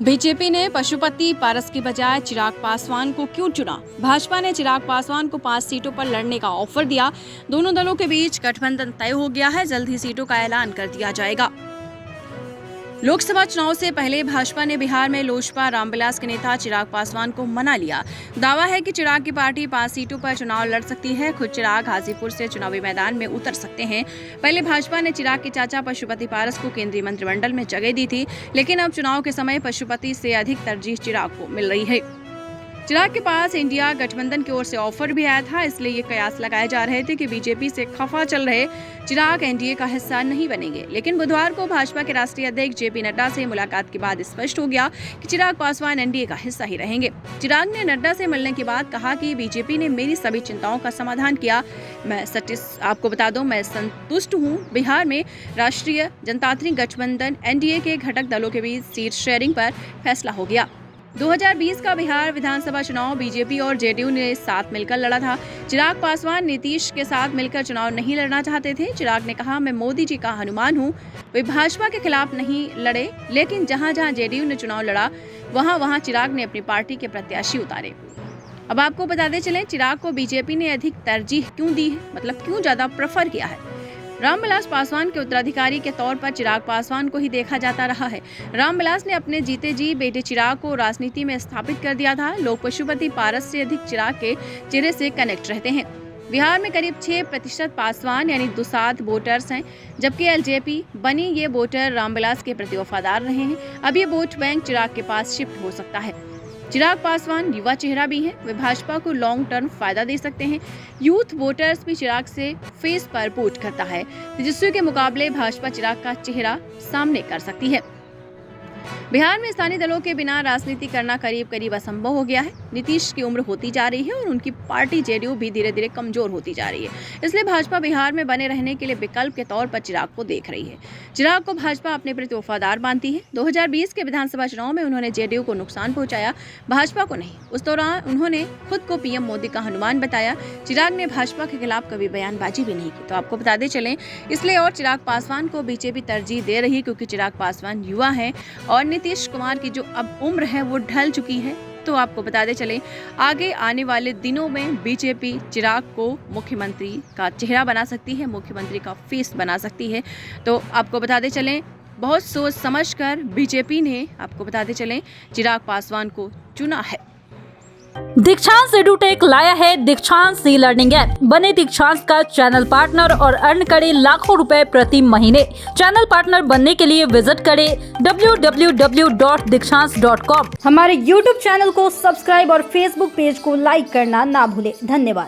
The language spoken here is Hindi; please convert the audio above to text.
बीजेपी ने पशुपति पारस की बजाय चिराग पासवान को क्यों चुना? भाजपा ने चिराग पासवान को 5 सीटों पर लड़ने का ऑफर दिया। दोनों दलों के बीच गठबंधन तय हो गया है। जल्द ही सीटों का ऐलान कर दिया जाएगा। लोकसभा चुनाव से पहले भाजपा ने बिहार में लोजपा रामविलास के नेता चिराग पासवान को मना लिया। दावा है कि चिराग की पार्टी 5 सीटों पर चुनाव लड़ सकती है। खुद चिराग हाजीपुर से चुनावी मैदान में उतर सकते हैं। पहले भाजपा ने चिराग के चाचा पशुपति पारस को केंद्रीय मंत्रिमंडल में जगह दी थी, लेकिन अब चुनाव के समय पशुपति से अधिक तरजीह चिराग को मिल रही है। चिराग के पास इंडिया गठबंधन की ओर से ऑफर भी आया था, इसलिए ये कयास लगाए जा रहे थे कि बीजेपी से खफा चल रहे चिराग एनडीए का हिस्सा नहीं बनेंगे। लेकिन बुधवार को भाजपा के राष्ट्रीय अध्यक्ष जेपी नड्डा से मुलाकात के बाद स्पष्ट हो गया कि चिराग पासवान एनडीए का हिस्सा ही रहेंगे। चिराग ने नड्डा से मिलने के बाद कहा कि बीजेपी ने मेरी सभी चिंताओं का समाधान किया। आपको बता दूं, मैं संतुष्ट हूं। बिहार में राष्ट्रीय जनतांत्रिक गठबंधन एनडीए के घटक दलों के बीच सीट शेयरिंग पर फैसला हो गया। 2020 का बिहार विधानसभा चुनाव बीजेपी और जेडीयू ने साथ मिलकर लड़ा था। चिराग पासवान नीतीश के साथ मिलकर चुनाव नहीं लड़ना चाहते थे। चिराग ने कहा, मैं मोदी जी का हनुमान हूं। वे भाजपा के खिलाफ नहीं लड़े, लेकिन जहां जेडीयू ने चुनाव लड़ा वहां चिराग ने अपनी पार्टी के प्रत्याशी उतारे। अब आपको बताते चलें, चिराग को बीजेपी ने अधिक तरजीह क्यों दी है, मतलब क्यों ज्यादा प्रेफर किया है। रामविलास पासवान के उत्तराधिकारी के तौर पर चिराग पासवान को ही देखा जाता रहा है। रामविलास ने अपने जीते जी बेटे चिराग को राजनीति में स्थापित कर दिया था। लोग पशुपति पारस से अधिक चिराग के चेहरे से कनेक्ट रहते हैं। बिहार में करीब 6% पासवान यानी दुसाध वोटर्स हैं, जबकि एलजेपी बनी ये वोटर रामविलास के प्रति वफादार रहे हैं। अब ये वोट बैंक चिराग के पास शिफ्ट हो सकता है। चिराग पासवान युवा चेहरा भी हैं, वे भाजपा को लॉन्ग टर्म फायदा दे सकते हैं। यूथ वोटर्स भी चिराग से फेस पर वोट करता है, तेजस्वी के मुकाबले भाजपा चिराग का चेहरा सामने कर सकती है। बिहार में स्थानीय दलों के बिना राजनीति करना करीब असंभव हो गया है। नीतीश की उम्र होती जा रही है और उनकी पार्टी जेडीयू भी धीरे धीरे कमजोर होती जा रही है। इसलिए भाजपा बिहार में बने रहने के लिए विकल्प के तौर पर चिराग को देख रही है। चिराग को भाजपा अपने प्रति वफादार मानती है। 2020 के विधानसभा चुनाव में उन्होंने जेडीयू को नुकसान पहुंचाया, भाजपा को नहीं। उस दौरान उन्होंने खुद को पीएम मोदी का हनुमान बताया। चिराग ने भाजपा के खिलाफ कभी बयानबाजी भी नहीं की। तो आपको बताते चलें, इसलिए और चिराग पासवान को बीजेपी तरजीह दे रही है, क्योंकि चिराग पासवान युवा है और नीतीश कुमार की जो अब उम्र है वो ढल चुकी है। तो आपको बताते चलें, आगे आने वाले दिनों में बीजेपी चिराग को मुख्यमंत्री का चेहरा बना सकती है, मुख्यमंत्री का फेस बना सकती है। तो आपको बताते चलें, बहुत सोच समझकर बीजेपी ने, आपको बताते चलें, चिराग पासवान को चुना है। दीक्षांत एडुटेक लाया है दीक्षांत सी लर्निंग ऐप। बने दीक्षांत का चैनल पार्टनर और अर्न करें लाखों रुपए प्रति महीने। चैनल पार्टनर बनने के लिए विजिट करें www.dikshans.com। हमारे YouTube चैनल को सब्सक्राइब और Facebook पेज को लाइक करना ना भूलें। धन्यवाद।